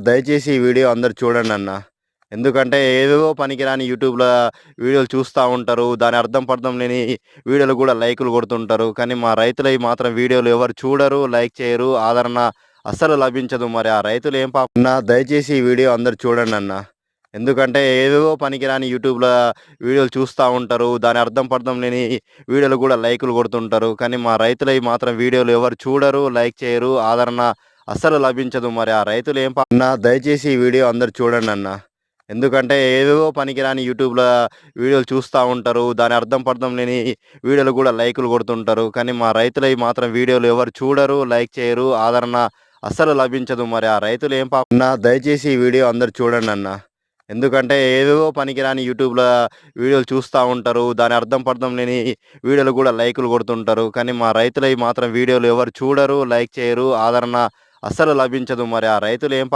దయచేసి ఈ వీడియో అందరూ చూడండన్న. ఎందుకంటే ఏవేవో పనికిరాని యూట్యూబ్‌ల వీడియోలు చూస్తా ఉంటారు. దాని అర్థం పర్థం లేని వీడియోలు గూడా లైకులు కొడుతుంటారు. కానీ మా రైతులయి మాత్రం వీడియోలు ఎవరు చూడరు, లైక్ చేయరు, ఆదరణ అస్సలు లభించదు. మరి ఆ రైతులు ఏం దయచేసి ఈ వీడియో అందరూ చూడండన్న. ఎందుకంటే ఏవేవో పనికిరాని యూట్యూబ్‌ల వీడియోలు చూస్తా ఉంటారు. దాని అర్థం పర్థం లేని వీడియోలు గూడా లైకులు కొడుతుంటారు. కానీ మా రైతులయి మాత్రం వీడియోలు ఎవరు చూడరు, లైక్ చేయరు, ఆదరణ అస్సలు లభించదు. మరి ఆ రైతులు ఏం దయచేసి ఈ వీడియో అందరూ చూడండన్న. ఎందుకంటే ఏవేవో పనికిరాని యూట్యూబ్‌ల వీడియోలు చూస్తా ఉంటారు. దాని అర్థం పర్థం లేని వీడియోలు గూడా లైకులు కొడుతుంటారు. కానీ మా రైతులయి మాత్రం వీడియోలు ఎవరు చూడరు, లైక్ చేయరు, ఆదరణ అస్సలు లభించదు. మరి ఆ రైతులు ఏం దయచేసి ఈ వీడియో అందరూ చూడండన్న. ఎందుకంటే ఏవేవో పనికిరాని యూట్యూబ్‌ల వీడియోలు చూస్తా ఉంటారు. దాని అర్థం పర్థం లేని వీడియోలు గూడా లైకులు కొడుతుంటారు. కానీ మా రైతులయి మాత్రం వీడియోలు ఎవరు చూడరు, లైక్ చేయరు, ఆదరణ అస్సలు లభించదు. మరి ఆ రైతులు ఏం